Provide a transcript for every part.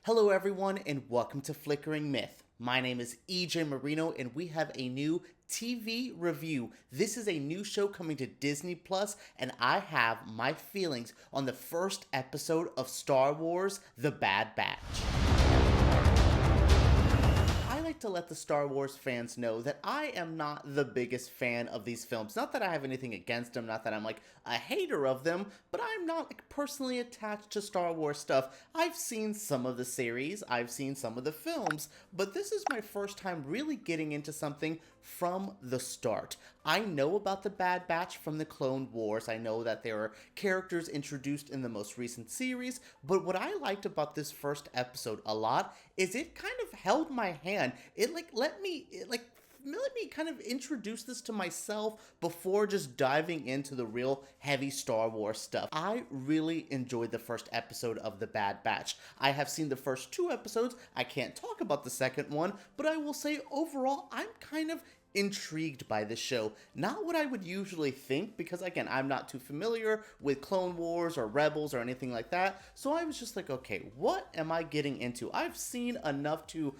Hello everyone and welcome to Flickering Myth. My name is EJ Marino and we have a new TV review. This is a new show coming to Disney Plus and I have my feelings on the first episode of Star Wars: The Bad Batch. I like to let the Star Wars fans know that I am not the biggest fan of these films. Not that I have anything against them, not that I'm like a hater of them, but I'm not like personally attached to Star Wars stuff. I've seen some of the series, I've seen some of the films, but this is my first time really getting into something from the start. I know about the Bad Batch from the Clone Wars. I know that there are characters introduced in the most recent series, but what I liked about this first episode a lot is it kind of held my hand. It let me kind of introduce this to myself before just diving into the real heavy Star Wars stuff. I really enjoyed the first episode of The Bad Batch. I have seen the first two episodes. I can't talk about the second one, but I will say overall, I'm kind of intrigued by this show. Not what I would usually think, because again, I'm not too familiar with Clone Wars or Rebels or anything like that, so I was just like, okay, what am I getting into? I've seen enough to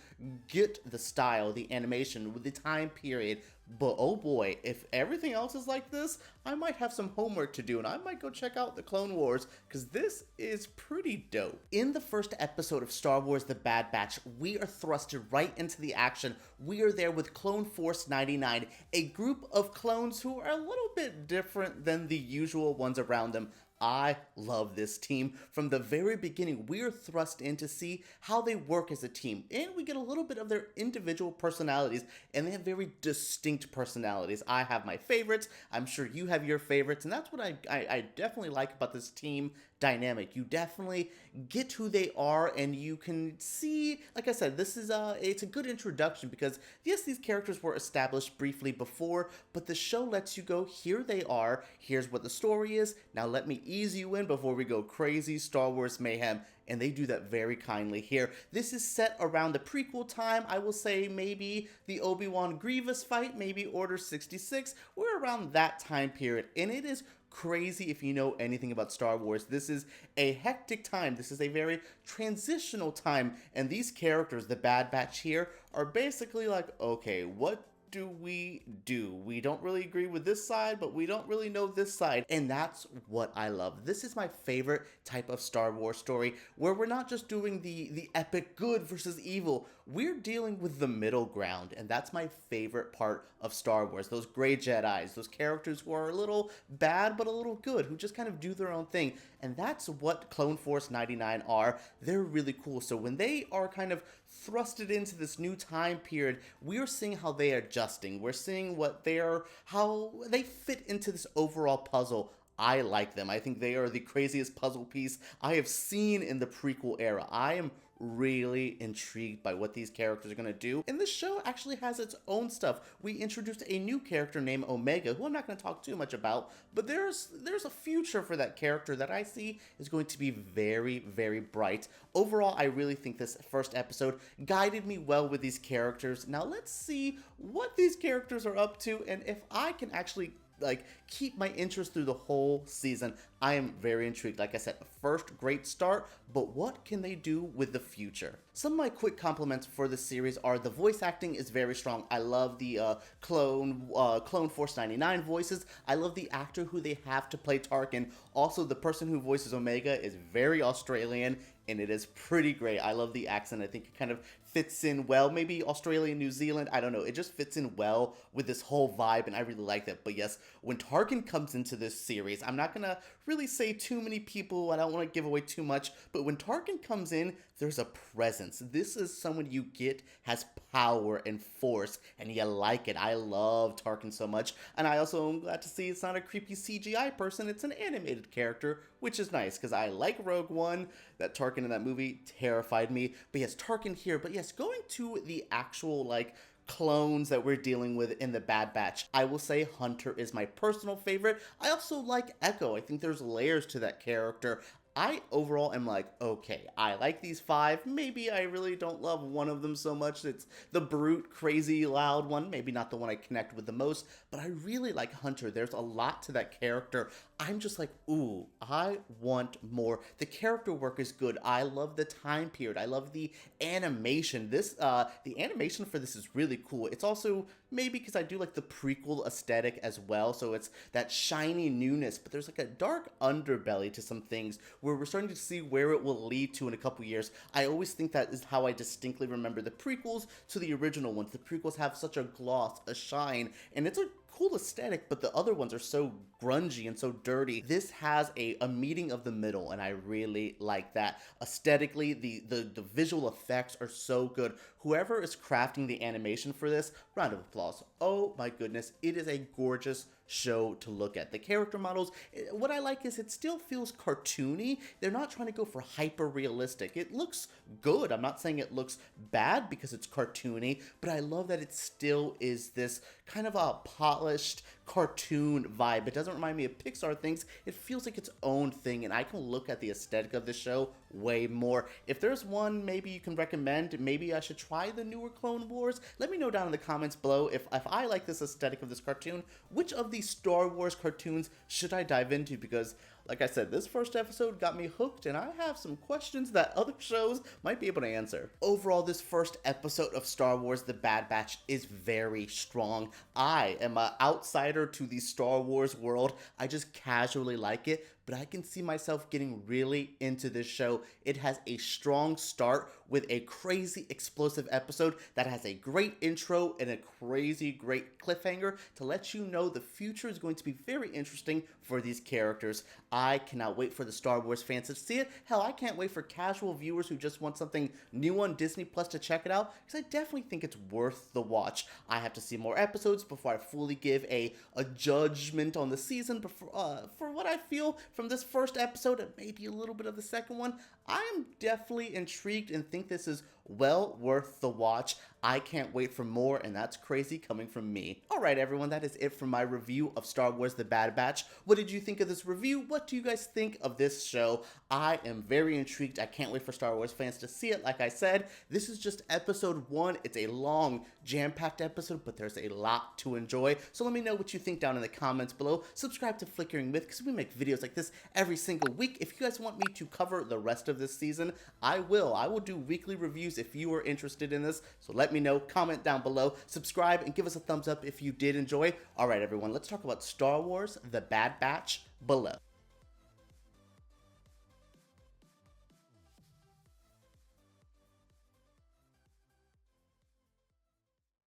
get the style, the animation, with the time period, but oh boy, if everything else is like this, I might have some homework to do and I might go check out the Clone Wars because this is pretty dope. In the first episode of Star Wars: The Bad Batch, we are thrusted right into the action. We are there with Clone Force 99, a group of clones who are a little bit different than the usual ones around them. I love this team. From the very beginning, we are thrust in to see how they work as a team, and we get a little bit of their individual personalities, and they have very distinct personalities. I have my favorites. I'm sure you have your favorites, and that's what I definitely like about this team dynamic. You definitely get who they are, and you can see, like I said, this is it's a good introduction because yes, these characters were established briefly before, but the show lets you go, here they are, here's what the story is, now let me ease you in before we go crazy Star Wars mayhem. And they do that very kindly here. This is set around the prequel time. I will say maybe the Obi-Wan Grievous fight, maybe Order 66. We're around that time period, and it is crazy if you know anything about Star Wars. This is a hectic time. This is a very transitional time, and these characters, the Bad Batch here, are basically like, okay, what do? We don't really agree with this side, but we don't really know this side, and that's what I love. This is my favorite type of Star Wars story, where we're not just doing the epic good versus evil, we're dealing with the middle ground, and that's my favorite part of Star Wars. Those gray Jedis, those characters who are a little bad but a little good, who just kind of do their own thing, and that's what Clone Force 99 are. They're really cool. So when they are kind of thrusted into this new time period, we're seeing how they are adjusting. We're seeing how they fit into this overall puzzle. I like them. I think they are the craziest puzzle piece I have seen in the prequel era. I am really intrigued by what these characters are going to do. And this show actually has its own stuff. We introduced a new character named Omega, who I'm not going to talk too much about, but there's a future for that character that I see is going to be very, very bright. Overall, I really think this first episode guided me well with these characters. Now let's see what these characters are up to and if I can actually keep my interest through the whole season. I am very intrigued. Like I said, first great start, but what can they do with the future? Some of my quick compliments for this series are the voice acting is very strong. I love the Clone Force 99 voices. I love the actor who they have to play Tarkin. Also, the person who voices Omega is very Australian, and it is pretty great. I love the accent. I think it kind of fits in well. Maybe Australia, New Zealand, I don't know. It just fits in well with this whole vibe, and I really like that. But yes, when Tarkin comes into this series, I'm not gonna really say too many people, I don't want to give away too much, but when Tarkin comes in, there's a presence. This is someone you get has power and force, and you like it. I love Tarkin so much, and I also am glad to see it's not a creepy CGI person, it's an animated character, which is nice, because I like Rogue One. That Tarkin in that movie terrified me, but yes, Tarkin here. But yes, going to the actual, clones that we're dealing with in the Bad Batch, I will say Hunter is my personal favorite. I also like Echo. I think there's layers to that character. I overall am like, okay, I like these five. Maybe I really don't love one of them so much. It's the brute, crazy, loud one. Maybe not the one I connect with the most, but I really like Hunter. There's a lot to that character. I'm just like, ooh, I want more. The character work is good. I love the time period. I love the animation. The animation for this is really cool. It's also maybe because I do like the prequel aesthetic as well, so it's that shiny newness, but there's like a dark underbelly to some things where we're starting to see where it will lead to in a couple years. I always think that is how I distinctly remember the prequels to the original ones. The prequels have such a gloss, a shine, and it's a cool aesthetic, but the other ones are so grungy and so dirty. This has a meeting of the middle, and I really like that. Aesthetically, the visual effects are so good. Whoever is crafting the animation for this, round of applause. Oh my goodness, it is a gorgeous show to look at. The character models, what I like is it still feels cartoony. They're not trying to go for hyper realistic. It looks good. I'm not saying it looks bad because it's cartoony, but I love that it still is this kind of a polished cartoon vibe. It doesn't remind me of Pixar things. It feels like its own thing, and I can look at the aesthetic of the show way more. If there's one maybe you can recommend, maybe I should try the newer Clone Wars. Let me know down in the comments below if I like this aesthetic of this cartoon. Which of these Star Wars cartoons should I dive into? Because like I said, this first episode got me hooked, and I have some questions that other shows might be able to answer. Overall, this first episode of Star Wars The Bad Batch is very strong. I am an outsider to the Star Wars world. I just casually like it, but I can see myself getting really into this show. It has a strong start with a crazy explosive episode that has a great intro and a crazy great cliffhanger to let you know the future is going to be very interesting for these characters. I cannot wait for the Star Wars fans to see it. Hell, I can't wait for casual viewers who just want something new on Disney Plus to check it out, because I definitely think it's worth the watch. I have to see more episodes before I fully give a judgment on the season, but for what I feel from this first episode and maybe a little bit of the second one, I am definitely intrigued and think this is well worth the watch. I can't wait for more, and that's crazy coming from me. Alright everyone, that is it for my review of Star Wars The Bad Batch. What did you think of this review? What do you guys think of this show? I am very intrigued. I can't wait for Star Wars fans to see it. Like I said, this is just episode 1. It's a long, jam-packed episode, but there's a lot to enjoy. So let me know what you think down in the comments below. Subscribe to Flickering Myth, because we make videos like this every single week. If you guys want me to cover the rest of this season, I will. I will do weekly reviews if you are interested in this. So let me know. Comment down below. Subscribe and give us a thumbs up if you did enjoy. Alright everyone, let's talk about Star Wars The Bad Batch below.